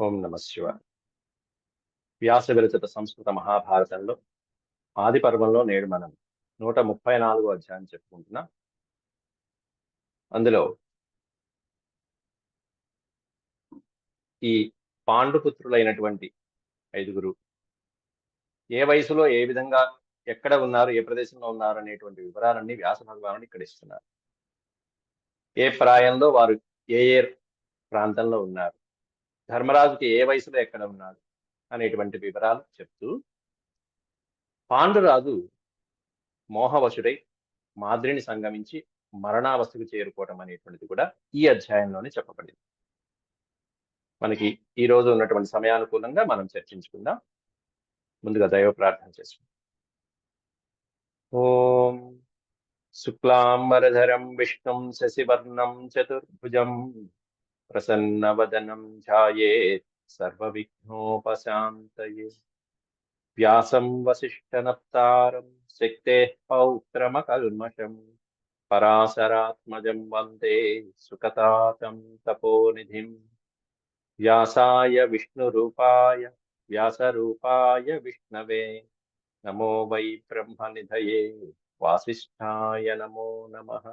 ఓం నమ శివాయ. వ్యాస విరచిత సంస్కృత మహాభారతంలో ఆది పర్వంలో నేడు మనం 134 అధ్యాయం చెప్పుకుంటున్నాం. అందులో ఈ పాండుపుత్రులైనటువంటి 5గురు ఏ వయసులో ఏ విధంగా ఎక్కడ ఉన్నారు, ఏ ప్రదేశంలో ఉన్నారు అనేటువంటి వివరాలన్నీ వ్యాస భగవానుడు ఇక్కడ ఇస్తున్నారు. ఏ ప్రాయంలో వారు ఏ ఏ ప్రాంతంలో ఉన్నారు, ధర్మరాజుకి ఏ వయసులో ఎక్కడ ఉన్నారు అనేటువంటి వివరాలు చెప్తూ, పాండురాజు మోహవశుడై మాద్రిని సంగమించి మరణావస్థకు చేరుకోవటం అనేటువంటిది కూడా ఈ అధ్యాయంలోనే చెప్పబడింది. మనకి ఈ రోజు ఉన్నటువంటి సమయానుకూలంగా మనం చర్చించుకుందాం. ముందుగా దైవ ప్రార్థన చేసుకుందాం. ఓం శుక్లాంబరధరం విష్ణుం శశివర్ణం చతుర్భుజం ప్రసన్నవదనం ధ్యాయేత్ సర్వవిఘ్నోపశాంతయే. వ్యాసం వసిష్ఠనప్తారం శక్తేః పౌత్రమకల్మషం పరాశరాత్మజం వందే సుకతాతం తపోనిధిం. వ్యాసాయ విష్ణురూపాయ వ్యాసరూపాయ విష్ణవే నమో వై బ్రహ్మనిధయే వాసిష్ఠాయ నమో నమః.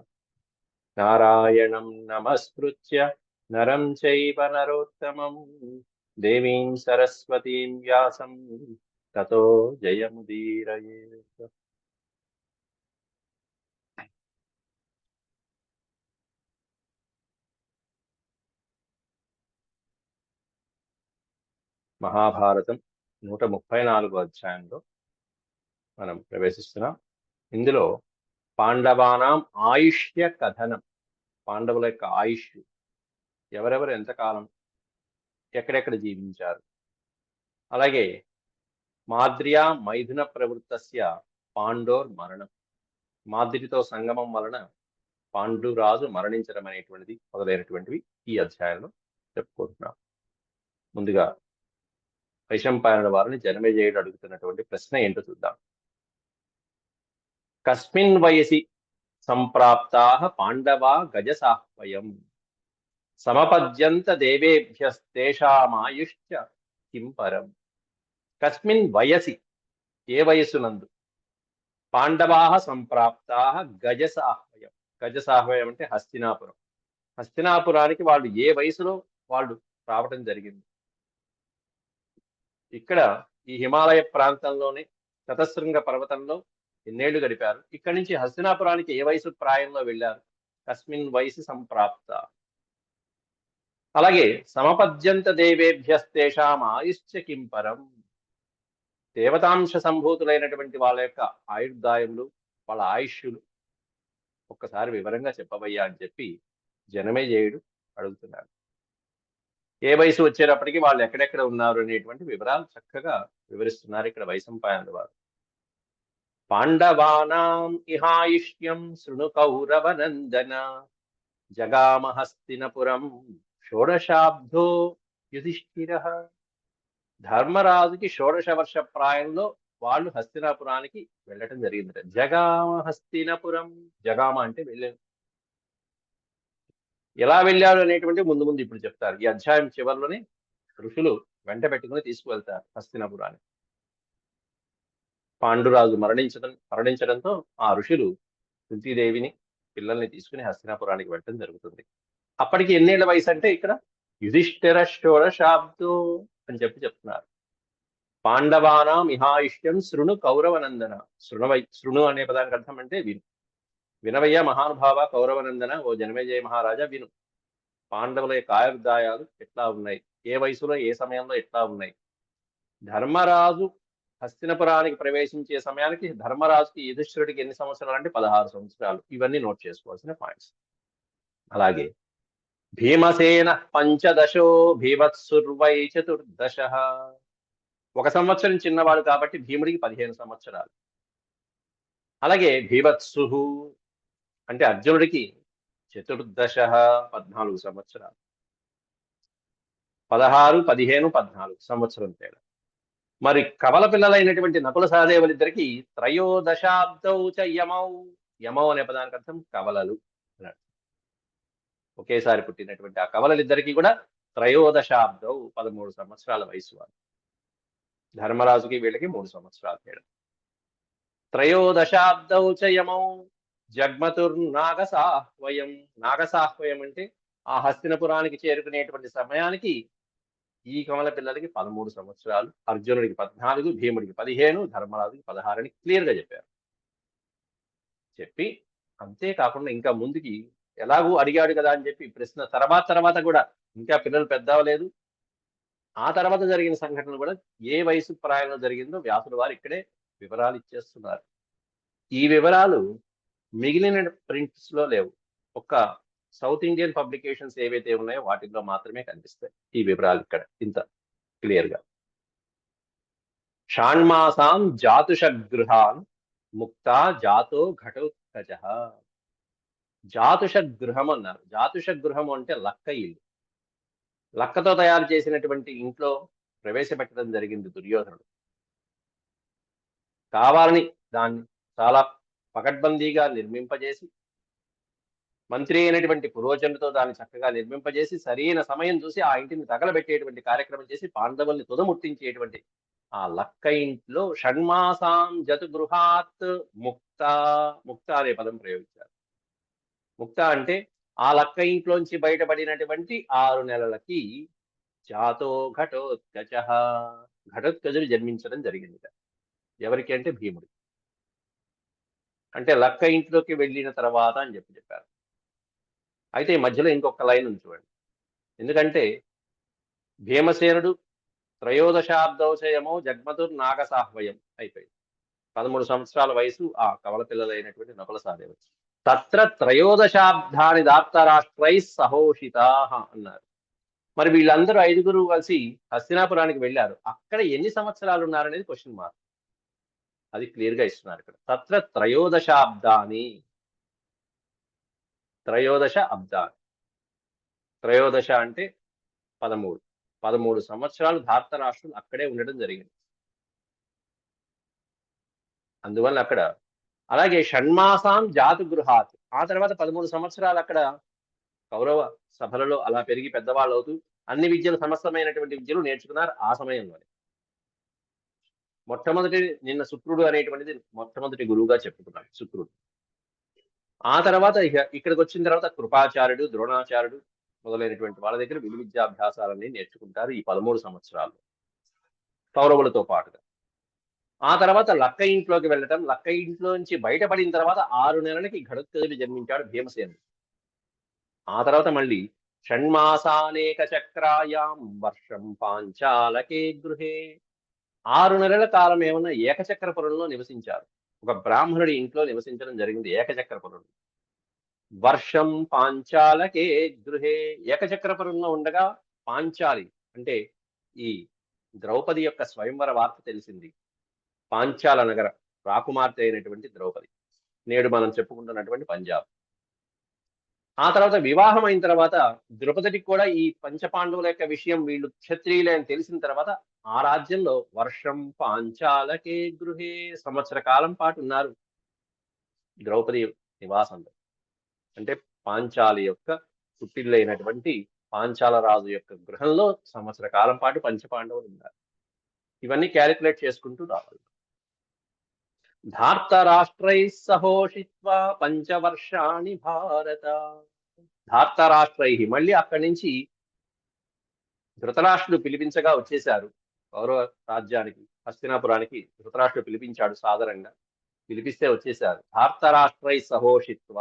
నారాయణం నమస్కృత్య నరం చైవ నరోత్తమం దేవీం సరస్వతీం వ్యాసం తతో జయముదీరయేత్. మహాభారతం 134 అధ్యాయంలో మనం ప్రవేశిస్తున్నాం. ఇందులో పాండవానాం ఆయుష్య కథనం, పాండవుల యొక్క ఆయుష్, ఎవరెవరు ఎంతకాలం ఎక్కడెక్కడ జీవించారు, అలాగే మాద్ర్యా మైథున ప్రవృత్తస్య పాండోర్ మరణం, మాద్రితో సంగమం వలన పాండురాజు మరణించడం అనేటువంటిది మొదలైనటువంటివి ఈ అధ్యాయంలో చెప్పుకుంటున్నాం. ముందుగా వైశంపాయనుల వారిని జనమేజయుడు అడుగుతున్నటువంటి ప్రశ్న ఏంటో చూద్దాం. కస్మిన్ వయసి సంప్రాప్తాః పాండవా గజసాహ్వయం సమపద్యంత దేవేభ్యస్తేషామాయుశ్చ కిం పరం. కస్మిన్ వయసి, ఏ వయస్సునందు, పాండవాః సంప్రాప్తాః గజసాహ్వయం, గజసాహ్వయం అంటే హస్తినాపురం, హస్తినాపురానికి వాళ్ళు ఏ వయసులో వాళ్ళు రావటం జరిగింది. ఇక్కడ ఈ హిమాలయ ప్రాంతంలోనే శతశృంగ పర్వతంలో ఎన్నేళ్లు గడిపారు, ఇక్కడి నుంచి హస్తినాపురానికి ఏ వయసు ప్రాయంలో వెళ్ళారు, కస్మిన్ వయసు సంప్రాప్త. అలాగే సమపద్యంత దేవేభ్యస్తేషాం ఆయుశ్చ కింపరం, దేవతాంశ సంభూతులైనటువంటి వాళ్ళ యొక్క ఆయుర్దాయములు, వాళ్ళ ఆయుష్యులు ఒక్కసారి వివరంగా చెప్పవయ్యా అని చెప్పి జనమేజయుడు అడుగుతున్నాడు. ఏ వయసు వచ్చేటప్పటికి వాళ్ళు ఎక్కడెక్కడ ఉన్నారు అనేటువంటి వివరాలు చక్కగా వివరిస్తున్నారు ఇక్కడ వైశంపాయనుల వారు. పాండవానాం ఇహాయుష్యం శృణు కౌరవనందన జగామహస్తినపురం షోడశాబ్దో యుధిష్ఠిరః. ధర్మరాజుకి 16 వర్ష ప్రాయంలో వాళ్ళు హస్తినాపురానికి వెళ్ళటం జరిగిందట. జగామ హస్తినపురం, జగామ అంటే వెళ్ళారు. ఎలా వెళ్ళారు అనేటువంటి ముందు ముందు ఇప్పుడు చెప్తారు. ఈ అధ్యాయం చివరిలోనే ఋషులు వెంట పెట్టుకుని తీసుకువెళ్తారు హస్తినాపురానికి. పాండురాజు మరణించడంతో ఆ ఋషులు కుంతీదేవిని పిల్లల్ని తీసుకుని హస్తినాపురానికి వెళ్ళడం జరుగుతుంది. అప్పటికి ఎన్నేళ్ల వయసు అంటే ఇక్కడ యుధిష్ఠిర షోడశాబ్దో అని చెప్తున్నారు. పాండవానాం ఇహాయుష్యం శృణు కౌరవనందన. శృణు అనే పదానికి అర్థం అంటే విను, వినవయ్య మహానుభావ కౌరవనందన, ఓ జనమేజయ మహారాజా విను. పాండవుల యొక్క ఆయుర్దాయాలు ఎట్లా ఉన్నాయి, ఏ వయసులో ఏ సమయంలో ఎట్లా ఉన్నాయి. ధర్మరాజు హస్తినపురానికి ప్రవేశించే సమయానికి ధర్మరాజుకి యుధిష్ఠిరుడికి ఎన్ని సంవత్సరాలు అంటే 16 సంవత్సరాలు. ఇవన్నీ నోట్ చేసుకోవాల్సిన పాయింట్స్. అలాగే భీమసేన పంచదశో భీవత్సుర్వై చతుర్దశ, 1 సంవత్సరం చిన్నవాడు కాబట్టి భీముడికి 15 సంవత్సరాలు. అలాగే భీవత్సు అంటే అర్జునుడికి చతుర్దశ 14 సంవత్సరాలు. 16, 15, 14 సంవత్సరం తేడా. మరి కవల పిల్లలైనటువంటి నకుల సహదేవులిద్దరికి త్రయోదశాబ్దౌ చ యమౌ, యమౌ అనే పదానికి అర్థం కవలలు. ఒకేసారి పుట్టినటువంటి ఆ కవలలిద్దరికీ కూడా త్రయోదశాబ్దౌ 13 సంవత్సరాల వయసు వారు. ధర్మరాజుకి వీళ్ళకి 3 సంవత్సరాల తేడా. త్రయోదశాబ్దౌ చ యమౌ జగ్మతుర్నాగసాహ్వయం. నాగసాహ్వయం అంటే ఆ హస్తినపురానికి చేరుకునేటువంటి సమయానికి ఈ కమల పిల్లలకి 13 సంవత్సరాలు, అర్జునుడికి 14, భీముడికి 15, ధర్మరాజుకి 16 అని క్లియర్ గా చెప్పారు. చెప్పి అంతేకాకుండా ఇంకా ముందుకి ఎలాగూ అడిగాడు కదా అని చెప్పి ప్రశ్న తర్వాత కూడా ఇంకా పిల్లలు పెద్ద అవ్వలేదు. ఆ తర్వాత జరిగిన సంఘటనలు కూడా ఏ వయసు ప్రాయంలో జరిగిందో వ్యాసుల వారు ఇక్కడే వివరాలు ఇచ్చేస్తున్నారు. ఈ వివరాలు మిగిలిన ప్రింట్స్ లో లేవు. ఒక్క సౌత్ ఇండియన్ పబ్లికేషన్స్ ఏవైతే ఉన్నాయో వాటిల్లో మాత్రమే కనిపిస్తాయి ఈ వివరాలు ఇక్కడ ఇంత క్లియర్ గా. షాణ్మాసాం జాతుషగృహాన్ ముక్తా జాతో ఘటోత్కజ. జాతుషగృహం అన్నారు. జాతుషగృహం అంటే లక్క ఇల్లు. లక్కతో తయారు చేసినటువంటి ఇంట్లో ప్రవేశపెట్టడం జరిగింది దుర్యోధనుడు. కావాలని దాన్ని చాలా పకడ్బందీగా నిర్మింపజేసి, మంత్రి అయినటువంటి పురోజనుడితో దాన్ని చక్కగా నిర్మింపజేసి, సరైన సమయం చూసి ఆ ఇంటిని తగలబెట్టేటువంటి కార్యక్రమం చేసి పాండవుల్ని తుదముట్టించేటువంటి ఆ లక్క ఇంట్లో షణ్మాసాం జతు గృహాత్ ముక్త. ముక్త అనే పదం ప్రయోగించారు. ముక్త అంటే ఆ లక్క ఇంట్లోంచి బయటపడినటువంటి 6 నెలలకి జాతో ఘటోత్కచ. ఘటోత్కచుడు జన్మించడం జరిగింది. ఎవరికి అంటే భీముడు. అంటే లక్క ఇంట్లోకి వెళ్ళిన తర్వాత అని చెప్పారు. అయితే ఈ మధ్యలో ఇంకొక లైన్ ఉంది చూడండి. ఎందుకంటే భీమసేనుడు త్రయోదశాబ్దోచయమో జగ్మతుర్ నాగసాహ్వయం అయిపోయింది. 13 సంవత్సరాల వయసు ఆ కవల పిల్లలైనటువంటి నకుల సహదేవుడు. తత్ర త్రయోదశాబ్దాని దార్తరాష్ట్రై సహోషితా అన్నారు. మరి వీళ్ళందరూ 5గురు కలిసి హస్తినాపురానికి వెళ్ళారు. అక్కడ ఎన్ని సంవత్సరాలు ఉన్నారనేది క్వశ్చన్ మార్క్. అది క్లియర్ గా ఇస్తున్నారు ఇక్కడ. తత్ర త్రయోదశాబ్దాని. త్రయోదశ అబ్దాని. త్రయోదశ అంటే 13. 13 సంవత్సరాలు ధార్తరాష్ట్రులు అక్కడే ఉండడం జరిగింది. అందువల్ల అక్కడ అలాగే షణ్మాసాం జాతు గృహాత్. ఆ తర్వాత 13 సంవత్సరాలు అక్కడ కౌరవ సభలలో అలా పెరిగి పెద్దవాళ్ళు అవుతూ అన్ని విద్యలు సమస్తమైనటువంటి విద్యలు నేర్చుకున్నారు ఆ సమయంలోనే. మొట్టమొదటి నిన్న శుక్రుడు అనేటువంటిది మొట్టమొదటి గురువుగా చెప్పుకున్నాడు శుక్రుడు. ఆ తర్వాత ఇక్కడికి వచ్చిన తర్వాత కృపాచార్యుడు, ద్రోణాచార్యుడు మొదలైనటువంటి వాళ్ళ దగ్గర విలువిద్యాభ్యాసాలన్నీ నేర్చుకుంటారు ఈ 13 సంవత్సరాలు కౌరవులతో పాటుగా. ఆ తర్వాత లక్క ఇంట్లోకి వెళ్ళటం, లక్క ఇంట్లో నుంచి బయటపడిన తర్వాత 6 నెలలకి ఘటోత్కచుడు జన్మించాడు భీమసేనుడు. ఆ తర్వాత మళ్ళీ షణ్మాసానేక చక్రాయాం వర్షం పాంచాలకే గృహే. 6 నెలల కాలం ఏమన్నా ఏకచక్రపురంలో నివసించారు. ఒక బ్రాహ్మణుడి ఇంట్లో నివసించడం జరిగింది ఏకచక్రపురంలో. వర్షం పాంచాలకే గృహే. ఏకచక్రపురంలో ఉండగా పాంచాలి అంటే ఈ ద్రౌపది యొక్క స్వయంవర వార్త తెలిసింది. పాంచాల నగర రాకుమార్తె అయినటువంటి ద్రౌపది, నేడు మనం చెప్పుకుంటున్నటువంటి పంజాబ్. ఆ తర్వాత వివాహం అయిన తర్వాత ద్రౌపదికి కూడా ఈ పంచపాండవుల యొక్క విషయం వీళ్ళు క్షత్రియులే అని తెలిసిన తర్వాత ఆ రాజ్యంలో వర్షం పాంచాలకే గృహే సంవత్సర కాలం పాటు ఉన్నారు ద్రౌపది నివాసంలో. అంటే పాంచాలి యొక్క పుట్టిల్లైనటువంటి పాంచాల రాజు యొక్క గృహంలో సంవత్సర కాలం పాటు పంచపాండవులు ఉన్నారు. ఇవన్నీ క్యాలిక్యులేట్ చేసుకుంటూ రావాలి. ధార్తరాష్ట్రై సహోషిత్వా పంచవర్షాణి భారత. ధార్తరాష్ట్రై మళ్ళీ అక్కడి నుంచి ధృతరాష్ట్రుడు పిలిపించగా వచ్చేశారు కౌరవ రాజ్యానికి, హస్తినాపురానికి ధృతరాష్ట్రుడు పిలిపించాడు సాదరంగా. పిలిపిస్తే వచ్చేశారు. ధార్తరాష్ట్రై సహోషిత్వ.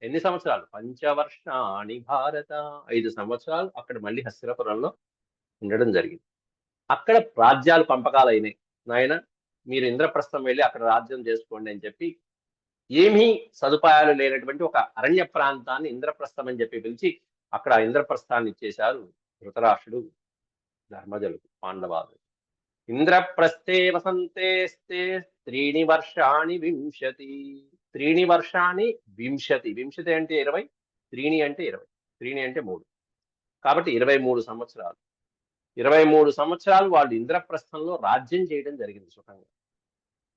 ఎన్ని సంవత్సరాలు? పంచవర్షాణి భారత. 5 సంవత్సరాలు అక్కడ మళ్ళీ హస్తినాపురంలో ఉండడం జరిగింది. అక్కడ రాజ్యాలు పంపకాలు అయినాయి. నాయన మీరు ఇంద్రప్రస్థం వెళ్ళి అక్కడ రాజ్యం చేసుకోండి అని చెప్పి, ఏమీ సదుపాయాలు లేనటువంటి ఒక అరణ్య ప్రాంతాన్ని ఇంద్రప్రస్థం అని చెప్పి పిలిచి అక్కడ ఇంద్రప్రస్థాన్ని ఇచ్చేశారు ధృతరాష్ట్రుడు ధర్మజులకు, పాండవాలు. ఇంద్రప్రస్థే వసంతేస్తే 3 వర్షాణి 20. 3 వర్షాణి 20. 20 అంటే 20, 3 అంటే 20. 3 అంటే 3 కాబట్టి 23 సంవత్సరాలు. 23 సంవత్సరాలు వాళ్ళు ఇంద్రప్రస్థంలో రాజ్యం చేయడం జరిగింది సుఖంగా.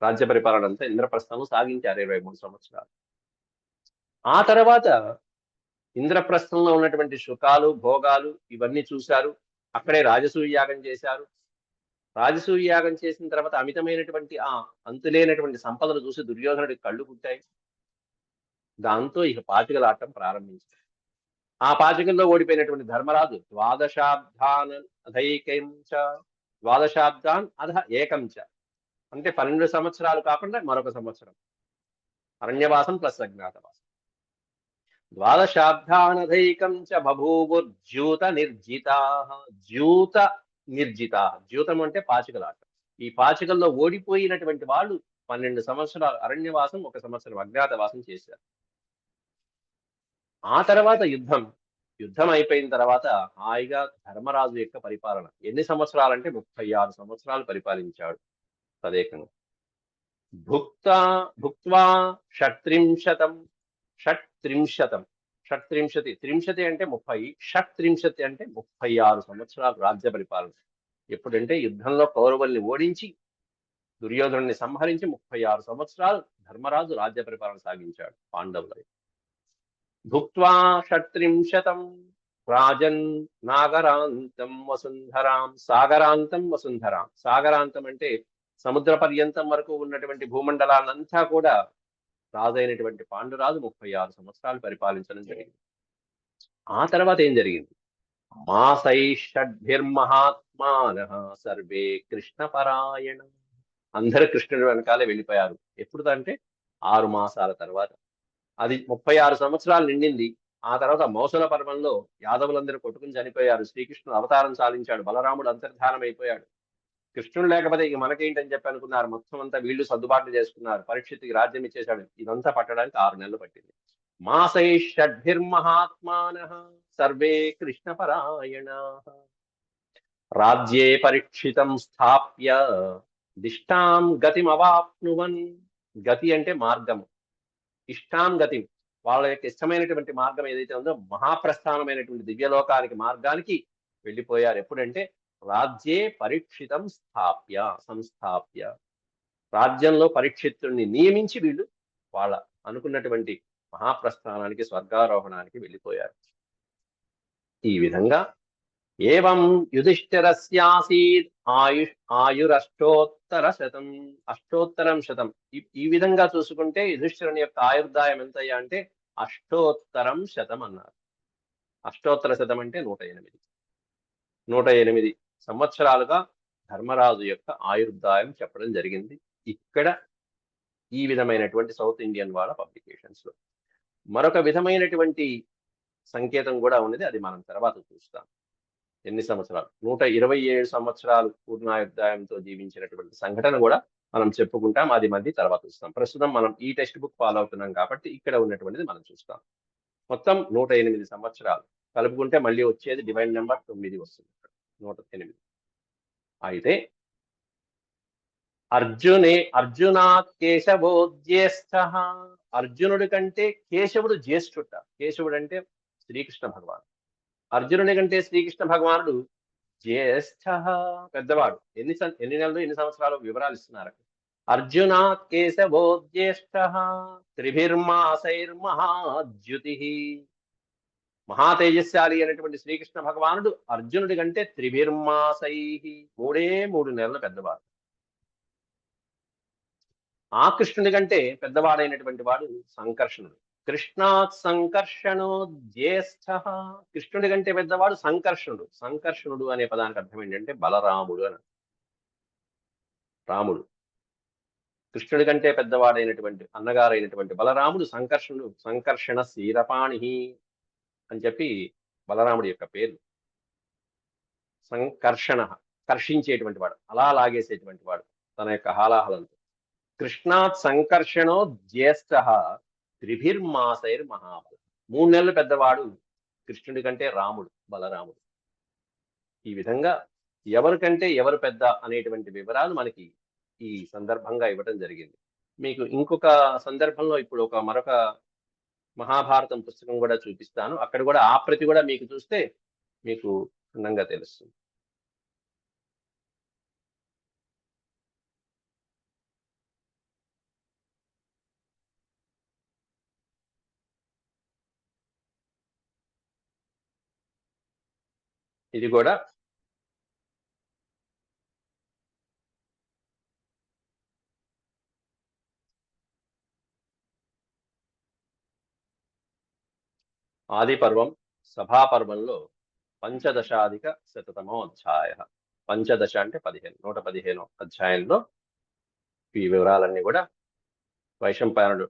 రాజ్య పరిపాలన అంతా ఇంద్రప్రస్థంలో సాగించారు 23 సంవత్సరాలు. ఆ తర్వాత ఇంద్రప్రస్థంలో ఉన్నటువంటి సుఖాలు భోగాలు ఇవన్నీ చూశారు. అక్కడే రాజసూయ యాగం చేశారు. రాజసూయ యాగం చేసిన తర్వాత అమితమైనటువంటి ఆ అంతులేనటువంటి సంపదలు చూసి దుర్యోధనుడికి కళ్ళు పుట్టాయి. దాంతో ఇక పాచికలాడటం ప్రారంభించారు. ఆ పాచికల్లో ఓడిపోయినటువంటి ధర్మరాజు ద్వాదశాబ్దాన్ అధ ఏకంచ అంటే 12 సంవత్సరాలు కాకుండా మరొక సంవత్సరం అరణ్యవాసం ప్లస్ అజ్ఞాతవాసం. ద్వాదశాబ్దానధైకం చ బభూవుర్జ్యూత నిర్జితా. జ్యూత నిర్జిత, జ్యూతం అంటే పాచికలాట. ఈ పాచికల్లో ఓడిపోయినటువంటి వాళ్ళు 12 సంవత్సరాలు అరణ్యవాసం, 1 సంవత్సరం అజ్ఞాతవాసం చేశారు. ఆ తర్వాత యుద్ధం అయిపోయిన తర్వాత హాయిగా ధర్మరాజు యొక్క పరిపాలన ఎన్ని సంవత్సరాలంటే 36 సంవత్సరాలు పరిపాలించాడు తదేకంగా. భుక్త్వా షట్త్రింశతం త్రింశతి అంటే 30, షట్త్రింశతి అంటే 36 సంవత్సరాలు రాజ్య పరిపాలన. ఎప్పుడంటే యుద్ధంలో కౌరవుల్ని ఓడించి దుర్యోధనుని సంహరించి 36 సంవత్సరాలు ధర్మరాజు రాజ్య పరిపాలన సాగించాడు పాండవుల. భుక్త్వా షట్త్రింశతం రాజన్ నాగరాంతం వసుంధరాం. సాగరాంతం అంటే సముద్ర పర్యంతం వరకు ఉన్నటువంటి భూమండలాన్నంతా కూడా రాజైనటువంటి పాండురాజు 36 సంవత్సరాలు పరిపాలించడం జరిగింది. ఆ తర్వాత ఏం జరిగింది? మాసైషడ్భిర్మహాత్మానః సర్వే కృష్ణపరాయణ. అందరూ కృష్ణుడి వెనకాలే వెళ్ళిపోయారు. ఎప్పుడు అంటే 6 మాసాల తర్వాత. అది 36 సంవత్సరాలు నిండింది. ఆ తర్వాత మౌసల పర్వంలో యాదవులందరూ కొట్టుకుని చనిపోయారు. శ్రీకృష్ణుడు అవతారం సాధించాడు. బలరాముడు అంతర్ధానం అయిపోయాడు. కృష్ణుడు లేకపోతే ఇక మనకేంటని చెప్పి అనుకున్నారు. మొత్తం అంతా వీళ్ళు సర్దుబాట్లు చేసుకున్నారు. పరీక్షిత్తుకి రాజ్యం ఇచ్చేశాడు. ఇదంతా పట్టడానికి 6 నెలలు పట్టింది. మాసైషడ్భిర్మహాత్మానః సర్వే కృష్ణపరాయణాః రాజ్యే పరీక్షితం స్థాప్య దిష్టాం గతిమవాప్నువన్. గతి అంటే మార్గము, ఇష్టాం గతి వాళ్ళ యొక్క ఇష్టమైనటువంటి మార్గం ఏదైతే ఉందో మహాప్రస్థానమైనటువంటి దివ్యలోకానికి మార్గానికి వెళ్ళిపోయారు. ఎప్పుడంటే రాజ్యే పరీక్షితం సంస్థాప్య రాజ్యంలో పరీక్షితుడిని నియమించి వీళ్ళు వాళ్ళ అనుకున్నటువంటి మహాప్రస్థానానికి స్వర్గారోహణానికి వెళ్ళిపోయారు. ఈ విధంగా ఏవం యుధిష్ఠిరస్యాసీత్ అష్టోత్తరం శతం. ఈ విధంగా చూసుకుంటే యుధిష్ఠిరుని యొక్క ఆయుర్దాయం ఎంతయ్యా అంటే 800 అన్నారు. అష్టోత్తర శతం అంటే 108 సంవత్సరాలుగా ధర్మరాజు యొక్క ఆయుర్దాయం చెప్పడం జరిగింది. ఇక్కడ ఈ విధమైనటువంటి సౌత్ ఇండియన్ వాళ్ళ పబ్లికేషన్స్ లో మరొక విధమైనటువంటి సంకేతం కూడా ఉన్నది. అది మనం తర్వాత చూస్తాం. ఎన్ని సంవత్సరాలు 127 సంవత్సరాలు పూర్ణాయుర్దాయంతో జీవించినటువంటి సంఘటన కూడా మనం చెప్పుకుంటాం. అది మళ్ళీ తర్వాత చూస్తాం. ప్రస్తుతం మనం ఈ టెక్స్ట్ బుక్ ఫాలో అవుతున్నాం కాబట్టి ఇక్కడ ఉన్నటువంటిది మనం చూస్తాం. మొత్తం 108 సంవత్సరాలు కలుపుకుంటే మళ్ళీ వచ్చేది డివైన్ నెంబర్ 9 వస్తుంది. 108. అయితే అర్జునాత్ కేశవో జ్యేష్ఠ. అర్జునుడి కంటే కేశవుడు జ్యేష్ఠుట. కేశవుడు అంటే శ్రీకృష్ణ భగవాన్. అర్జునుడి కంటే శ్రీకృష్ణ భగవానుడు జ్యేష్ఠ, పెద్దవాడు. ఎన్ని నెలలు ఎన్ని సంవత్సరాలు వివరాలు ఇస్తున్నారు. అర్జునాత్ కేశవో జ్యేష్ఠ త్రిభిర్మాసైర్మహాద్యుతి. మహా తేజస్శాలి అయినటువంటి శ్రీకృష్ణ భగవానుడు అర్జునుడి కంటే త్రిభిర్మాసై 3 నెలల పెద్దవాడు. ఆ కృష్ణుడి కంటే పెద్దవాడైనటువంటి వాడు సంకర్షణుడు. కృష్ణాత్ సంకర్షణో జ్యేష్ఠ. కృష్ణుడి కంటే పెద్దవాడు సంకర్షణుడు. సంకర్షణుడు అనే పదానికి అర్థం ఏంటంటే బలరాముడు అని. రాముడు కృష్ణుడి కంటే పెద్దవాడైనటువంటి అన్నగారైనటువంటి బలరాముడు సంకర్షణుడు. సంకర్షణ శీరపాణి అని చెప్పి బలరాముడి యొక్క పేరు. సంకర్షణ కర్షించేటువంటి వాడు, అలా లాగేసేటువంటి వాడు తన యొక్క హాలాహలంతో. కృష్ణాత్ సంకర్షణో జ్యేష్ఠ త్రిభిర్మాసైర్మహాబల. 3 నెలలు పెద్దవాడు కృష్ణుడి కంటే రాముడు, బలరాముడు. ఈ విధంగా ఎవరికంటే ఎవరు పెద్ద అనేటువంటి వివరాలు మనకి ఈ సందర్భంగా ఇవ్వడం జరిగింది. మీకు ఇంకొక సందర్భంలో ఇప్పుడు మరొక మహాభారతం పుస్తకం కూడా చూపిస్తాను. అక్కడ కూడా ఆ ప్రతి కూడా మీకు చూస్తే మీకు క్షుణ్ణంగా తెలుస్తుంది. ఇది కూడా ఆది పర్వం సభాపర్వంలో పంచదశాధిక శతమో అధ్యాయ. పంచదశ అంటే 15, 115 అధ్యాయంలో ఈ వివరాలన్నీ కూడా వైశంపాయనుడు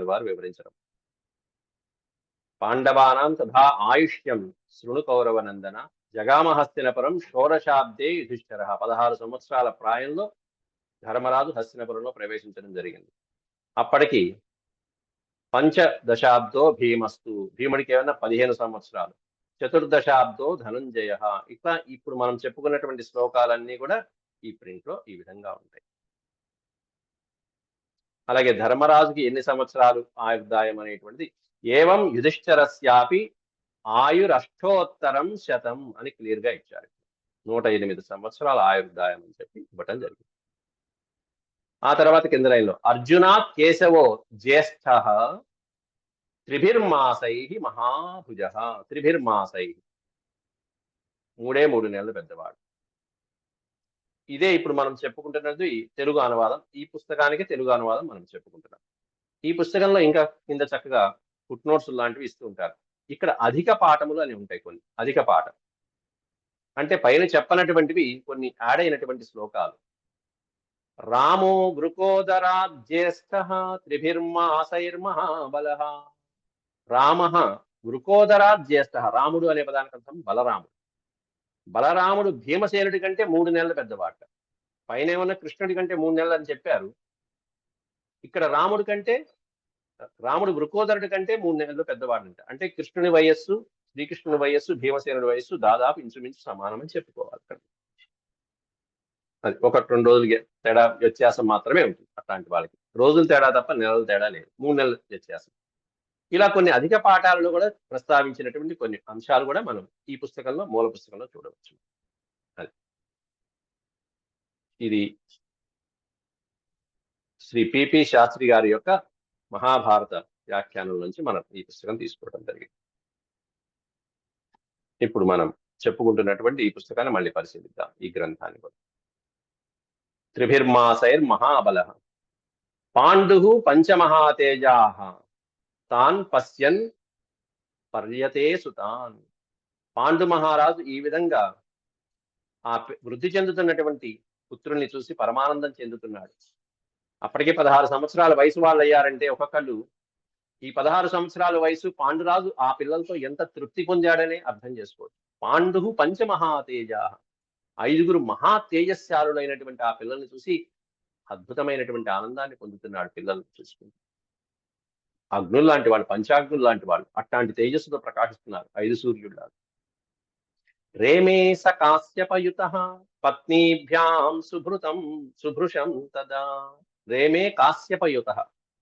వారు వివరించడం. పాండవానాం తథా ఆయుష్యం శృణు కౌరవనందన జగామహస్తినపురం షోడశాబ్దే యుధిష్ఠిర. 16 సంవత్సరాల ప్రాయంలో ధర్మరాజు హస్తినపురంలో ప్రవేశించడం జరిగింది. అప్పటికి పంచదశాబ్దో భీమస్తు, భీముడికి ఏమన్నా 15 సంవత్సరాలు. చతుర్దశాబ్దో ధనుంజయ. ఇట్లా ఇప్పుడు మనం చెప్పుకున్నటువంటి శ్లోకాలన్నీ కూడా ఈ ప్రింట్ లో ఈ విధంగా ఉంటాయి. అలాగే ధర్మరాజుకి ఎన్ని సంవత్సరాలు ఆయుర్దాయం అనేటువంటిది ఏవం యుధిష్ఠిరస్యాపి ఆయురష్టోత్తరం శతం అని క్లియర్ గా ఇచ్చారు. 108 సంవత్సరాల ఆయుర్దాయం అని చెప్పి ఇవ్వటం జరిగింది. ఆ తర్వాత కింద లైన్లో అర్జున కేశవో జ్యేష్ఠ త్రిభిర్మాసై మహాభుజ. త్రిభిర్మాసై, 3 నెలలు పెద్దవాడు. ఇదే ఇప్పుడు మనం చెప్పుకుంటున్నది తెలుగు అనువాదం. ఈ పుస్తకానికి తెలుగు అనువాదం మనం చెప్పుకుంటున్నాం. ఈ పుస్తకంలో ఇంకా కింద చక్కగా ఫుట్ నోట్స్ లాంటివి ఇస్తూ ఉంటారు. ఇక్కడ అధిక పాఠములు అని ఉంటాయి. కొన్ని అధిక పాఠం అంటే పైన చెప్పనటువంటివి కొన్ని యాడ్ అయినటువంటి శ్లోకాలు. రామో వృకోదరా జ్యేష్ఠ త్రిభిర్మాసైర్మహాబల. రామ వృకోదరా జ్యేష్ఠ. రాముడు అనే పదానికి అర్థం బలరాముడు. బలరాముడు భీమసేనుడి కంటే 3 నెలలు పెద్దవాట. పైన ఏమన్నా కృష్ణుడి కంటే 3 నెలలు అని చెప్పారు. ఇక్కడ రాముడు వృకోదరుడి కంటే 3 నెలలు పెద్దవాడంట. అంటే కృష్ణుని వయస్సు, శ్రీకృష్ణుని వయస్సు, భీమసేనుడి వయస్సు దాదాపు ఇంచుమించు సమానమని చెప్పుకోవాలి. అది 1-2 రోజులు తేడా వ్యత్యాసం మాత్రమే ఉంటుంది అట్లాంటి వాళ్ళకి. రోజులు తేడా తప్ప నెలలు తేడా లేదు. 3 నెలల వ్యత్యాసం. ఇలా కొన్ని అధిక పాఠాలను కూడా ప్రస్తావించినటువంటి కొన్ని అంశాలు కూడా మనం ఈ పుస్తకంలో, మూల పుస్తకంలో చూడవచ్చు. అది ఇది శ్రీ పిపి శాస్త్రి గారి యొక్క మహాభారత వ్యాఖ్యానం నుంచి మనం ఈ పుస్తకం తీసుకోవడం జరిగింది. ఇప్పుడు మనం చెప్పుకుంటున్నటువంటి ఈ పుస్తకాన్ని మళ్ళీ పరిశీలిద్దాం. ఈ గ్రంథాన్ని కూడా. త్రిభిర్మాసైర్ మహాబల పాండు పంచమహాతేజా తాన్ పశ్యన్ పర్యతే సుతాన్. పాండు మహారాజు ఈ విధంగా ఆ వృద్ధి చెందుతున్నటువంటి పుత్రుల్ని చూసి పరమానందం చెందుతున్నాడు. అప్పటికే 16 సంవత్సరాల వయసు వాళ్ళు అయ్యారంటే ఒక్కొక్కళ్ళు ఈ 16 సంవత్సరాల వయసు పాండురాజు ఆ పిల్లలతో ఎంత తృప్తి పొందాడనే అర్థం చేసుకోవచ్చు. పాండు పంచమహాతేజ, 5 మహా తేజస్శాలులైనటువంటి ఆ పిల్లల్ని చూసి అద్భుతమైనటువంటి ఆనందాన్ని పొందుతున్నాడు. పిల్లల్ని చూసుకుంటూ అగ్నులు లాంటి వాళ్ళు, పంచాగ్నులు లాంటి వాళ్ళు అట్లాంటి తేజస్సుతో ప్రకాశిస్తున్నారు. 5 సూర్యుడు. రేమే స కాశ్యపయుత పత్నీభ్యాం సుభృశం తదా. రేమే కాశ్యపయుత.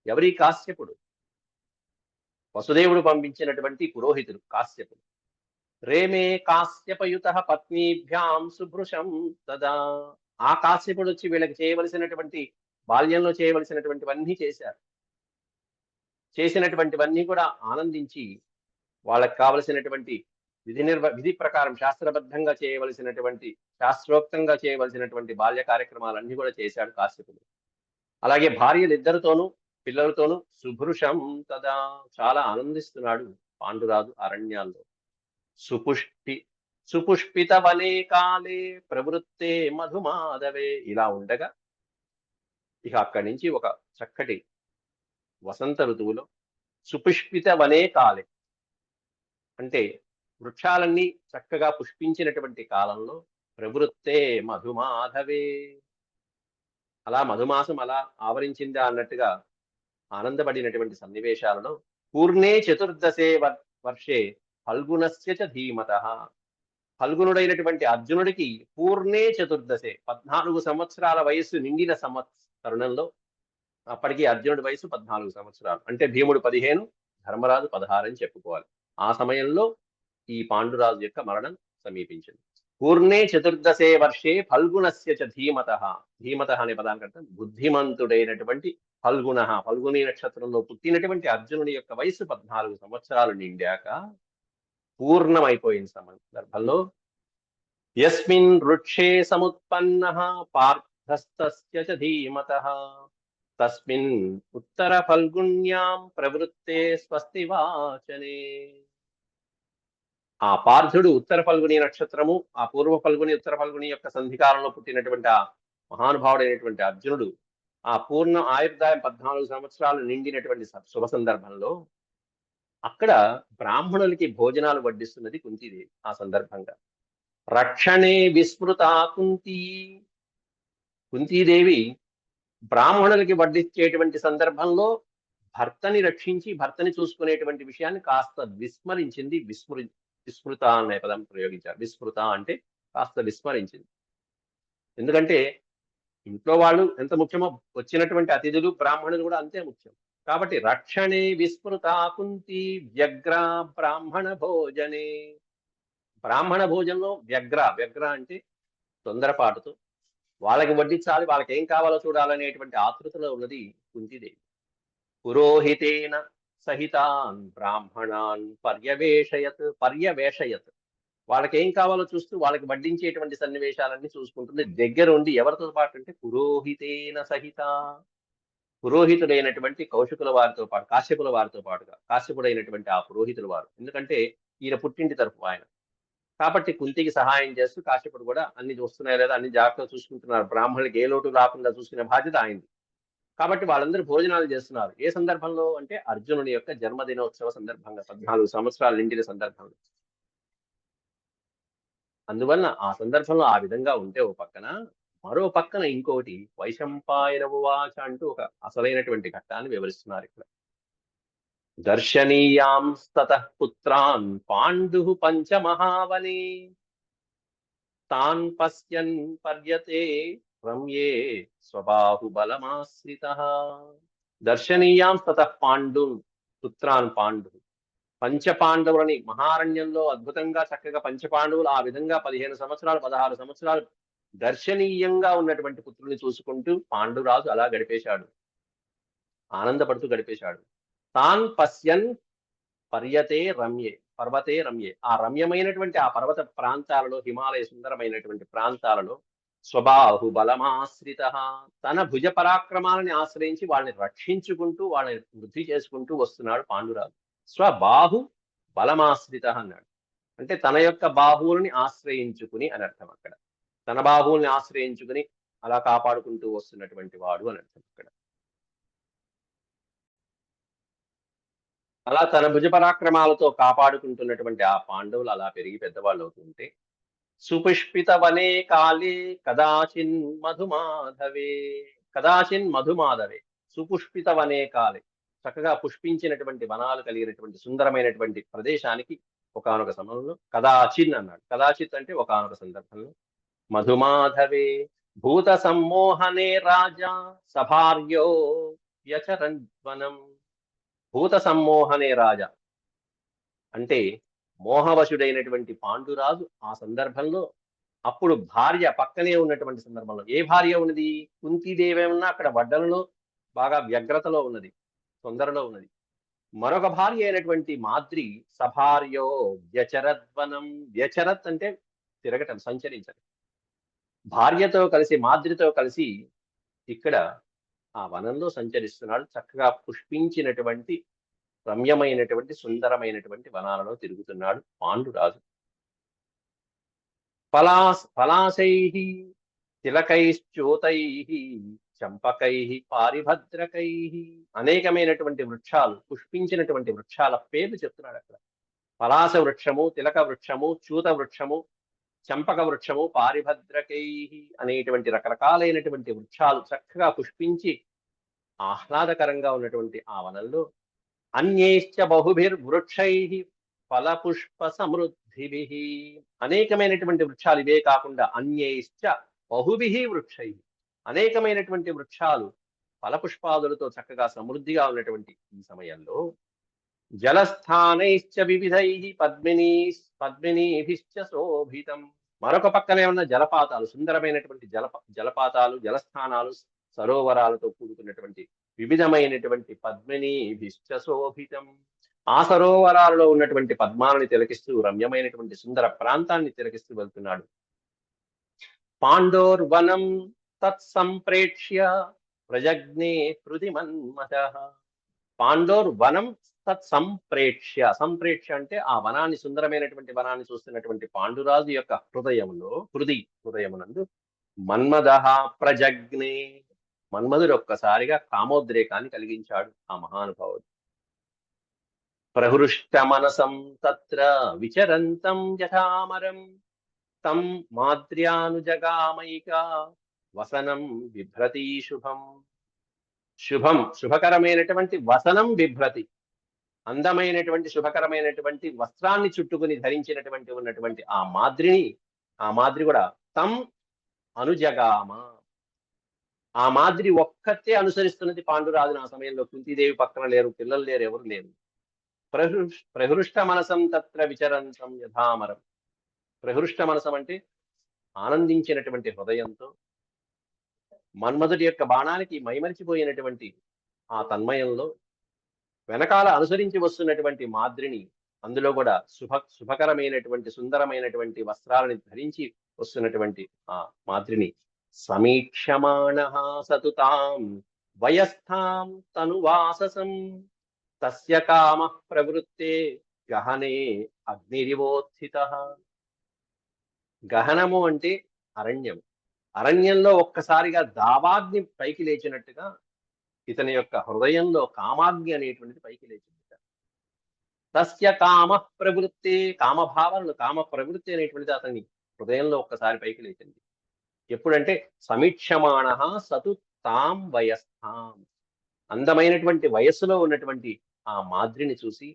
ఎవరి కాశ్యపుడు? వసుదేవుడు పంపించినటువంటి పురోహితుడు కాశ్యపుడు. రేమే కాశ్యపయుత పత్నీభ్యాం సుభృశం తదా. ఆ కాశ్యపుడు వచ్చి వీళ్ళకి చేయవలసినటువంటి బాల్యంలో చేయవలసినటువంటివన్నీ చేశారు. చేసినటువంటివన్నీ కూడా ఆనందించి వాళ్ళకి కావలసినటువంటి విధి ప్రకారం శాస్త్రబద్ధంగా చేయవలసినటువంటి, శాస్త్రోక్తంగా చేయవలసినటువంటి బాల్య కార్యక్రమాలన్నీ కూడా చేశాడు కాశ్యపుడు. అలాగే భార్యలిద్దరితోనూ పిల్లలతోనూ సుభృశం తదా, చాలా ఆనందిస్తున్నాడు పాండురాజు అరణ్యాల్లో. సుపుష్పిత వనే కాలే ప్రవృత్తే మధుమాధవే. ఇలా ఉండగా ఇక అక్కడి నుంచి ఒక చక్కటి వసంత ఋతువులో సుపుష్పిత వనే కాలే అంటే వృక్షాలన్నీ చక్కగా పుష్పించినటువంటి కాలంలో ప్రవృత్తే మధుమాధవే, అలా మధుమాసం అలా ఆవరించిందా అన్నట్టుగా ఆనందపడినటువంటి సన్నివేశాలలో పూర్ణే చతుర్దశే వర్షే ఫల్గుణస్య చ ధీమతః. ఫల్గునుడైనటువంటి అర్జునుడికి పూర్ణే చతుర్దశే 14 సంవత్సరాల వయస్సు నిండిన తరుణంలో, అప్పటికి అర్జునుడి వయసు 14 సంవత్సరాలు. అంటే భీముడు 15, ధర్మరాజు 16 అని చెప్పుకోవాలి. ఆ సమయంలో ఈ పాండురాజు యొక్క మరణం సమీపించింది. పూర్ణే చతుర్దశే వర్షే ఫల్గుణస్య చ ధీమతః. ధీమతః అనే పదానికి అర్థం బుద్ధిమంతుడైనటువంటి ఫల్గుణ. ఫల్గుని నక్షత్రంలో పుట్టినటువంటి అర్జునుడి యొక్క వయసు 14 సంవత్సరాలు నిండాక పూర్ణమైపోయిన సందర్భంలో యస్మిన్ వృక్షే సముత్పన్నః పార్థస్తస్య చ ధీమతః తస్మిన్ ఉత్తర ఫల్గుణ్యాం ప్రవృత్తే స్వస్తి వాచనే. ఆ పార్థుడు ఉత్తర ఫల్గుని నక్షత్రము, ఆ పూర్వ ఫల్గుని ఉత్తర ఫల్గుని యొక్క సంధికాలంలో పుట్టినటువంటి ఆ మహానుభావుడైనటువంటి అర్జునుడు ఆ పూర్ణ ఆయుర్దాయం 14 సంవత్సరాలు నిండినటువంటి శుభ సందర్భంలో అక్కడ బ్రాహ్మణులకి భోజనాలు వడ్డిస్తున్నది కుంతీదేవి. ఆ సందర్భంగా రక్షణే విస్మృత కుంతీదేవి బ్రాహ్మణులకి వడ్డించేటువంటి సందర్భంలో భర్తని రక్షించి భర్తని చూసుకునేటువంటి విషయాన్ని కాస్త విస్మరించింది. విస్మృత అనే పదం ప్రయోగించారు. విస్మృత అంటే కాస్త విస్మరించింది. ఎందుకంటే ఇంట్లో వాళ్ళు ఎంత ముఖ్యమో వచ్చినటువంటి అతిథులు బ్రాహ్మణులు కూడా అంతే ముఖ్యం. కాబట్టి రక్షణే విస్మృత కుంతి వ్యగ్ర బ్రాహ్మణ భోజనే. బ్రాహ్మణ భోజనంలో వ్యగ్ర అంటే తొందరపాటుతో వాళ్ళకి వడ్డించాలి, వాళ్ళకి ఏం కావాలో చూడాలనేటువంటి ఆతృతలో ఉన్నది కుంతీదేవి. పురోహితేన సహితాన్ బ్రాహ్మణాన్ పర్యవేషయత్ వాళ్ళకి ఏం కావాలో చూస్తూ వాళ్ళకి వడ్డించేటువంటి సన్నివేశాలన్నీ చూసుకుంటుంది. దగ్గర ఉండి ఎవరితో పాటు అంటే పురోహితేన సహిత, పురోహితుడైనటువంటి కౌశికుల వారితో పాటు, కాశ్యపుల వారితో పాటుగా, కాశ్యపుడైనటువంటి ఆ పురోహితుల వారు, ఎందుకంటే ఈయన పుట్టింటి తరపు ఆయన కాబట్టి కుంతికి సహాయం చేస్తూ కాశ్యపుడు కూడా అన్ని చూస్తున్నాయి లేదా అన్ని జాగ్రత్తగా చూసుకుంటున్నారు. బ్రాహ్మణులకి ఏ లోటు రాకుండా చూసుకునే బాధ్యత ఆయనది. కాబట్టి వాళ్ళందరూ భోజనాలు చేస్తున్నారు. ఏ సందర్భంలో అంటే అర్జునుని యొక్క జన్మదినోత్సవ సందర్భంగా 14 సంవత్సరాలు నిండిన సందర్భంలో. అందువలన ఆ సందర్భంలో ఆ విధంగా ఉంటే ఓ పక్కన, మరో పక్కన ఇంకోటి వైశంపాయన ఉవాచ అంటూ ఒక అసలైనటువంటి ఘట్టాన్ని వివరిస్తున్నారు ఇక్కడ. దర్శనీయాంస్తతః పుత్రాన్ పాండు పంచమహావనే తాన్ పశ్యన్ పర్యతే రమ్యే స్వబాహుబలమాశ్రితః. దర్శనీయాంస్తతః పాండున్ పుత్రాన్ పాండు, పంచపాండవులని మహారణ్యంలో అద్భుతంగా చక్కగా పంచపాండవులు ఆ విధంగా 15 సంవత్సరాలు 16 సంవత్సరాలు దర్శనీయంగా ఉన్నటువంటి పుత్రుల్ని చూసుకుంటూ పాండురాజు అలా గడిపేశాడు, ఆనందపడుతూ గడిపేశాడు. తాన్ పశ్యన్ పర్వతే రమ్యే ఆ రమ్యమైనటువంటి ఆ పర్వత ప్రాంతాలలో, హిమాలయ సుందరమైనటువంటి ప్రాంతాలలో స్వబాహు బలమాశ్రిత తన భుజ పరాక్రమాలని ఆశ్రయించి వాళ్ళని రక్షించుకుంటూ వాళ్ళని వృద్ధి చేసుకుంటూ వస్తున్నాడు పాండురాజు. స్వబాహు బలమాశ్రిత అన్నాడు అంటే తన యొక్క బాహువుల్ని ఆశ్రయించుకుని అని అర్థం. అక్కడ తన బాహువుల్ని ఆశ్రయించుకుని అలా కాపాడుకుంటూ వస్తున్నటువంటి వాడు అని అర్థం. అక్కడ అలా తన భుజ పరాక్రమాలతో కాపాడుకుంటున్నటువంటి ఆ పాండవులు అలా పెరిగి పెద్దవాళ్ళు అవుతుంటే సుపుష్పిత వనే కాలే కదాచిన్ మధుమాధవే సుపుష్పిత వనే కాలే చక్కగా పుష్పించినటువంటి వనాలు కలిగినటువంటి సుందరమైనటువంటి ప్రదేశానికి ఒకానొక సమయంలో కదాచిన్ అన్నాడు. కదాచిత్ అంటే ఒకానొక సందర్భంలో మధుమాధవే భూత సమ్మోహనే రాజా సభార్యో వ్యచరద్వనం. భూత సమ్మోహనే రాజా అంటే మోహవశుడైనటువంటి పాండురాజు ఆ సందర్భంలో అప్పుడు భార్య పక్కనే ఉన్నటువంటి సందర్భంలో, ఏ భార్య ఉన్నది? కుంతీదేవి ఉన్నా అక్కడ వడ్డలలో బాగా వ్యగ్రతలో ఉన్నది, తొందరలో ఉన్నది. మరొక భార్య అయినటువంటి మాద్రి సభార్యో వ్యచరద్వనం. వ్యచరత్ అంటే తిరగటం, సంచరించడం. భార్యతో కలిసి మాద్రితో కలిసి ఇక్కడ ఆ వనంలో సంచరిస్తున్నాడు. చక్కగా పుష్పించినటువంటి రమ్యమైనటువంటి సుందరమైనటువంటి వనాలలో తిరుగుతున్నాడు పాండురాజు. పలాశై తిలకైశ్చోతై చంపకై పారిభద్రకై అనేకమైనటువంటి వృక్షాలు, పుష్పించినటువంటి వృక్షాల పేర్లు చెప్తున్నాడు అక్కడ. పలాస వృక్షము, తిలక వృక్షము, చూత వృక్షము, చంపక వృక్షము, పారిభద్రకై అనేటువంటి రకరకాలైనటువంటి వృక్షాలు చక్కగా పుష్పించి ఆహ్లాదకరంగా ఉన్నటువంటి ఆ వనంలో అన్యైశ్చ బహుభిర్వృక్షై ఫలపుష్ప సమృద్ధిభిః అనేకమైనటువంటి వృక్షాలు, ఇవే కాకుండా అన్యైశ్చ బహుభిః వృక్షై అనేకమైనటువంటి వృక్షాలు ఫలపుష్పాదులతో చక్కగా సమృద్ధిగా ఉన్నటువంటి ఈ సమయంలో జలస్థానైశ్చ వివిధైః పద్మినీభిశ్చ శోభితం. మరొక పక్కనే ఉన్న జలపాతాలు, సుందరమైనటువంటి జలపాతాలు, జలస్థానాలు, సరోవరాలతో కూడుకున్నటువంటి వివిధమైనటువంటి పద్మినీభిశ్చ శోభితం ఆ సరోవరాలలో ఉన్నటువంటి పద్మాలని తిలకిస్తూ రమ్యమైనటువంటి సుందర ప్రాంతాన్ని తిలకిస్తూ వెళ్తున్నాడు. పాండోర్వనం తత్సంప్రేక్ష్య ప్రజగ్నే హృది మన్మథః. పాండోర్వనం తత్సంప్రేక్ష్య, సంప్రేక్ష్య అంటే ఆ వనాన్ని, సుందరమైనటువంటి వనాన్ని చూస్తున్నటువంటి పాండురాజు యొక్క హృదయమునందు మన్మథః ప్రజగ్నే, మన్మధుడు ఒక్కసారిగా కామోద్రేకాన్ని కలిగించాడు ఆ మహానుభావుడు. ప్రహృష్ట మనసం తత్ర విచరంతం యథామరం తం మాద్ర్యానుజగామైక వసనం బిభ్రతి శుభం. శుభకరమైనటువంటి వసనం బిభ్రతి, అందమైనటువంటి శుభకరమైనటువంటి వస్త్రాన్ని చుట్టుకుని ధరించినటువంటి ఉన్నటువంటి ఆ మాద్రి కూడా తం అనుజగామ, ఆ మాద్రి ఒక్కతే అనుసరిస్తున్నది పాండురాజును. ఆ సమయంలో కుంతీదేవి పక్కన లేరు, పిల్లలు లేరు, ఎవరు లేరు. ప్రహృష్ట మనసం తత్ర విచరంతం యథామరం. ప్రహృష్ట మనసం అంటే ఆనందించినటువంటి హృదయంతో, మన్మధుడి యొక్క బాణానికి మైమరిచిపోయినటువంటి ఆ తన్మయంలో వెనకాల అనుసరించి వస్తున్నటువంటి మాద్రిని, అందులో కూడా శుభకరమైనటువంటి సుందరమైనటువంటి వస్త్రాలని ధరించి వస్తున్నటువంటి ఆ మాద్రిని సమీక్షమాణః సతుతాం వయస్థాం తనువాససం తస్య కామః ప్రవృత్తే గహనే అగ్నిరివోత్థితః. గహనము అంటే అరణ్యం. అరణ్యంలో ఒక్కసారిగా దావాగ్ని పైకి లేచినట్టుగా ఇతని యొక్క హృదయంలో కామాగ్ని అనేటువంటిది పైకి లేచింది. తస్య కామ ప్రవృత్తి, కామభావనలు, కామ ప్రవృత్తి అనేటువంటిది అతని హృదయంలో ఒక్కసారి పైకి లేచింది. ఎప్పుడంటే సమీక్షమాణ సతు తాం వయస్థాం, అందమైనటువంటి వయస్సులో ఉన్నటువంటి ఆ మాద్రిని చూసి,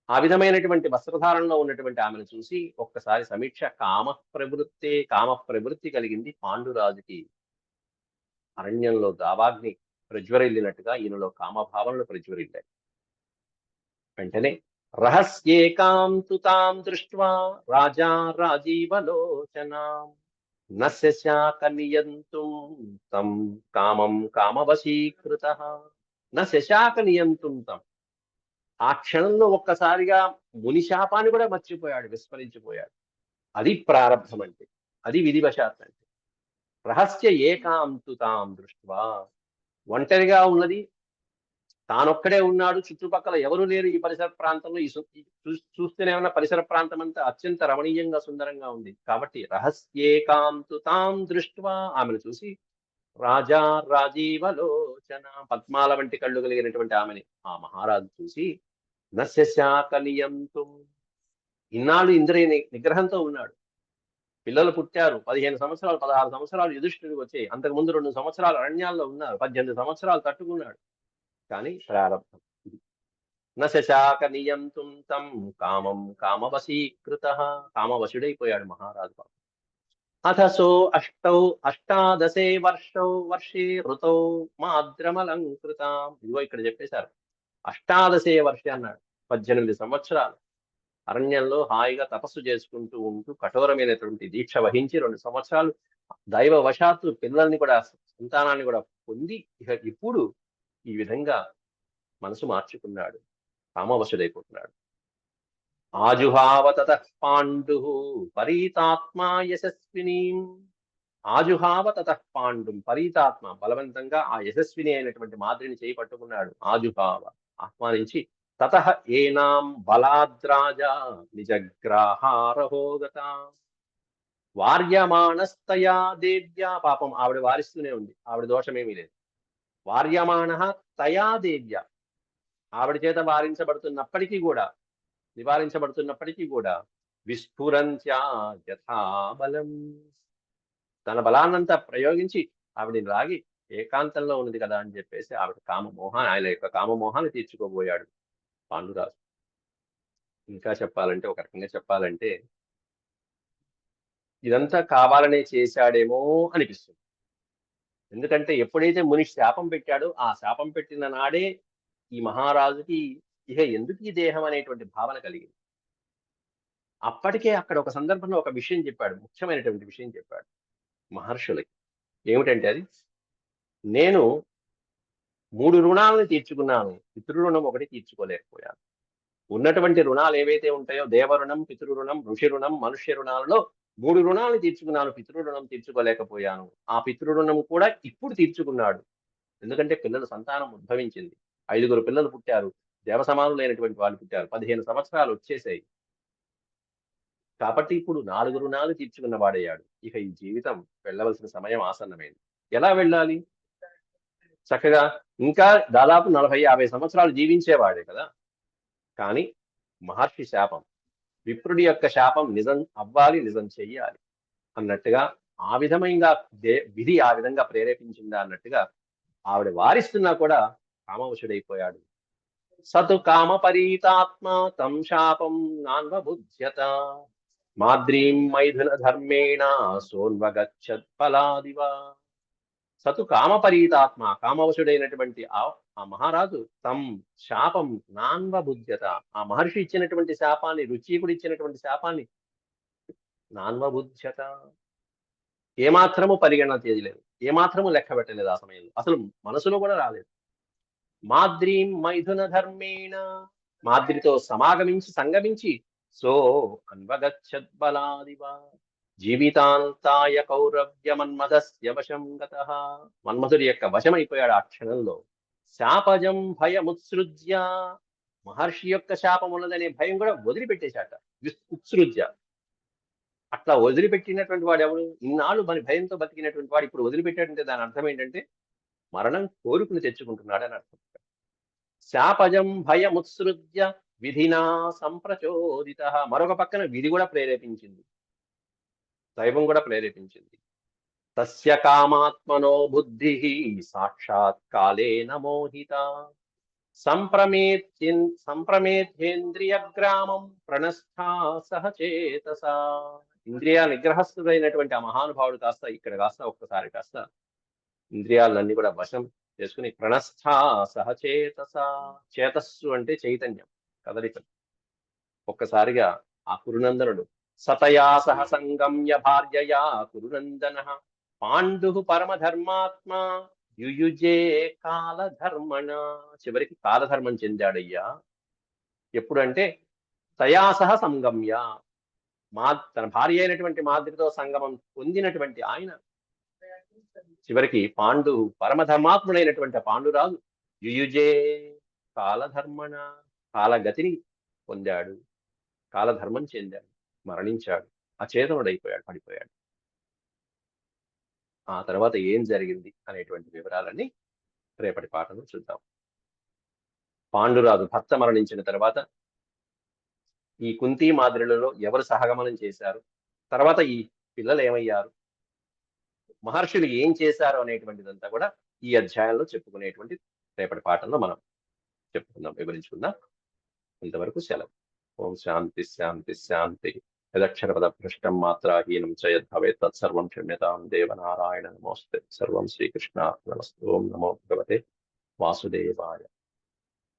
ఆ విధమైనటువంటి వస్త్రధారణలో ఉన్నటువంటి ఆమెను చూసి ఒక్కసారి సమీక్ష కామ ప్రవృత్తి కలిగింది పాండురాజుకి. అరణ్యంలో దావాగ్ని ప్రజ్వరిల్లినట్టుగా ఈయనలో కామభావనలు ప్రజ్వరిల్లాయి. వెంటనే రహస్యేకాం తు తాం దృష్ట్వా రాజా రాజీవలోచనాం న శశాక నియంతుం తం కామం కామవశీకృతః. న శశాక నియంతుం తం, ఆ క్షణంలో ఒక్కసారిగా ముని శాపాన్ని కూడా మర్చిపోయాడు, విస్మరించిపోయాడు. అది ప్రారంభం అంటే, అది విధివశాత్ అంటే. రహస్య ఏకాం తు తాం దృష్ట్వా, ఒంటరిగా ఉన్నది, తానొక్కడే ఉన్నాడు, చుట్టుపక్కల ఎవరు లేరు ఈ పరిసర ప్రాంతంలో. చూస్తేనే ఉన్న పరిసర ప్రాంతం అంతా అత్యంత రమణీయంగా సుందరంగా ఉంది. కాబట్టి రహస్యేకాంతు తాం దృష్ట్వా, ఆమెను చూసి రాజా రాజీవలోచన, పద్మాల వంటి కళ్ళు కలిగినటువంటి ఆమెని ఆ మహారాజు చూసి నశాకనియంతు, ఇన్నాళ్ళు ఇంద్రియ నిగ్రహంతో ఉన్నాడు. పిల్లలు పుట్టారు, 15 సంవత్సరాలు 16 సంవత్సరాలు యుధిష్ఠిరుడికి వచ్చాయి. అంతకుముందు 2 సంవత్సరాలు అరణ్యాల్లో ఉన్నారు, 18 సంవత్సరాలు తట్టుకున్నాడు. కానీ ప్రారంభం నశాక నియంతుం తం కామం కామవశీకృతః, కామవశుడైపోయాడు మహారాజు. అథసో అష్టాదశే వర్షే ఋతౌ మాద్రమలంకృతాం. ఇదిగో ఇక్కడ చెప్పేశారు, అష్టాదశే వర్షే అన్నాడు. 18 సంవత్సరాలు అరణ్యంలో హాయిగా తపస్సు చేసుకుంటూ ఉంటూ కఠోరమైనటువంటి దీక్ష వహించి 2 సంవత్సరాలు దైవవశాత్తు పిల్లల్ని కూడా, సంతానాన్ని కూడా పొంది ఇప్పుడు ఈ విధంగా మనసు మార్చుకున్నాడు, కామవశుడైపోతున్నాడు. ఆజుహావ తతః పాండుః పరీతాత్మా యశస్వినీం. ఆజుహావ తతః పాండుం పరీతాత్మ, బలవంతంగా ఆ యశస్విని అయినటువంటి మాద్రిని చేయి పట్టుకున్నాడు. ఆజుహావ, ఆహ్వానించి తతః ఏనాం బలాద్రాజా నిజగ్రాహారహోగత వార్యమాణస్తయా దేవ్యా. పాపం ఆవిడ వారిస్తూనే ఉంది, ఆవిడ దోషమేమీ లేదు. వార్యమాణ తయా దేవ్య, ఆవిడ చేత నివారించబడుతున్నప్పటికీ కూడా విస్ఫురంత్యా యథాబలం, తన బలాన్నంతా ప్రయోగించి ఆవిడని రాగి ఏకాంతంలో ఉన్నది కదా అని చెప్పేసి ఆవిడ ఆయన యొక్క కామమోహాన్ని తీర్చుకోబోయాడు పాండురాజు. ఇంకా చెప్పాలంటే, ఒక రకంగా చెప్పాలంటే ఇదంతా కావాలనే చేశాడేమో అనిపిస్తుంది. ఎందుకంటే ఎప్పుడైతే ముని శాపం పెట్టాడో, ఆ శాపం పెట్టిన నాడే ఈ మహారాజుకి ఇక ఎందుకు ఈ దేహం అనేటువంటి భావన కలిగింది. అప్పటికే అక్కడ ఒక సందర్భంలో ఒక విషయం చెప్పాడు, ముఖ్యమైనటువంటి విషయం చెప్పాడు మహర్షులకి. ఏమిటంటే అది, నేను 3 రుణాలను తీర్చుకున్నాను, పితృరుణం ఒకటి తీర్చుకోలేకపోయాను. ఉన్నటువంటి రుణాలు ఏవైతే ఉంటాయో దేవరుణం, పితృరుణం, ఋషి రుణం, మనుష్య రుణాలలో 3 రుణాలను తీర్చుకున్నాను, పితృరుణం తీర్చుకోలేకపోయాను. ఆ పితృరుణం కూడా ఇప్పుడు తీర్చుకున్నాడు. ఎందుకంటే పిల్లల సంతానం ఉద్భవించింది. 5గురు పిల్లలు పుట్టారు. దేవ సమానులైనటువంటి వాళ్ళు పుట్టారు. 15 సంవత్సరాలు వచ్చేసాయి. కాబట్టి ఇప్పుడు 4 రుణాలు తీర్చుకున్న వాడయ్యాడు. ఇక ఈ జీవితం వెళ్ళవలసిన సమయం ఆసన్నమైంది. ఎలా వెళ్ళాలి? చక్కగా ఇంకా దాదాపు 40, 50 సంవత్సరాలు జీవించేవాడే కదా! కానీ మహర్షి శాపం, విప్రుడి యొక్క శాపం నిజం అవ్వాలి, నిజం చెయ్యాలి అన్నట్టుగా ఆ విధంగా విధి ఆ విధంగా ప్రేరేపించిందా అన్నట్టుగా ఆవిడ వారిస్తున్నా కూడా కామవశుడైపోయాడు. సతు కామపరీతాత్మ తం శాపం నాన్వబుధ్యత మాద్రీం మైథున ధర్మేణ సోన్వగచ్చత్ ఫలాదివా. సతు కామపరీతాత్మ, కామవశుడైనటువంటి ఆ మహారాజు తం శాపం నాన్వబుధ్యత, ఆ మహర్షి ఇచ్చినటువంటి శాపాన్ని, రుచీకుడు ఇచ్చినటువంటి శాపాన్ని నాన్వబుధ్యత ఏమాత్రము పరిగణన చేయలేదు, ఏమాత్రము లెక్క పెట్టలేదు. ఆ సమయంలో అసలు మనసులో కూడా రాలేదు. మాద్రీం మైథున ధర్మేణ, మాద్రితో సమాగమించి సంగమించి సో అన్వగచ్చద్బలాదివా జీవితాంతాయ కౌరవ్య మన్మథస్య వశం గతః. మన్మథుడి యొక్క వశమైపోయాడు ఆ క్షణంలో. శాపజం భయముత్సృజ్య, మహర్షి యొక్క శాపం ఉన్నదనే భయం కూడా వదిలిపెట్టేశాట. ఉత్సృజ్య, అట్లా వదిలిపెట్టినటువంటి వాడు ఎవరు? ఇన్నాళ్ళు మన భయంతో బతికినటువంటి వాడు ఇప్పుడు వదిలిపెట్టాడంటే దాని అర్థం ఏంటంటే మరణం కోరుకుని తెచ్చుకుంటున్నాడు అని అర్థం. శాపజం భయముత్సృజ్య విధినా సంప్రచోదిత, మరొక పక్కన విధి కూడా ప్రేరేపించింది, దైవం కూడా ప్రేరేపించింది. తస్య కామాత్మనో బుద్ధి సాక్షాత్ కాలేన మోహిత సంప్రమేధ్యేంద్రియ గ్రామం ప్రణస్థా సహచేతస. ఇంద్రియ నిగ్రహస్థుడైనటువంటి ఆ మహానుభావుడు కాస్త ఇక్కడ కాస్త ఒక్కసారి కాస్త ఇంద్రియాలన్నీ కూడా వశం చేసుకుని ప్రణస్థా సహచేతస, చేతస్సు అంటే చైతన్యం, కదలికలు. ఒక్కసారిగా ఆ కురునందనుడు సతయా సహ సంగమ్య భార్యయా కురునందన పాండు పరమధర్మాత్మ యుయుజే కాలధర్మణ, చివరికి కాలధర్మం చెందాడయ్యా. ఎప్పుడంటే తయా సహ సంగమ్య, తన భార్య అయినటువంటి మాద్రితో సంగమం పొందినటువంటి ఆయన చివరికి పాండు పరమధర్మాత్ముడైనటువంటి పాండురాజు యుయుజే కాలధర్మణ, కాలగతిని పొందాడు, కాలధర్మం చెందాడు, మరణించాడు, అచేతనుడైపోయాడు, పడిపోయాడు. ఆ తర్వాత ఏం జరిగింది అనేటువంటి వివరాలన్నీ రేపటి పాఠంలో చూద్దాం. పాండురాజు భర్త మరణించిన తర్వాత ఈ కుంతి మాదిరిలలో ఎవరు సహగమనం చేశారు, తర్వాత ఈ పిల్లలు ఏమయ్యారు, మహర్షులు ఏం చేశారు అనేటువంటిదంతా కూడా ఈ అధ్యాయంలో చెప్పుకునేటువంటి రేపటి పాఠంలో మనం చెప్పుకుందాం, వివరించుకుందాం. ఇంతవరకు సెలవు. ఓం శాంతి శాంతి శాంతి. యదక్షరపద భ్రష్టం మాత్రాహీనం చ యద్భవేత్ తత్సర్వం క్షమ్యతాం దేవనారాయణ నమోస్తే. సర్వం శ్రీకృష్ణార్పణమస్తు. ఓం నమో భగవతే వాసుదేవాయ.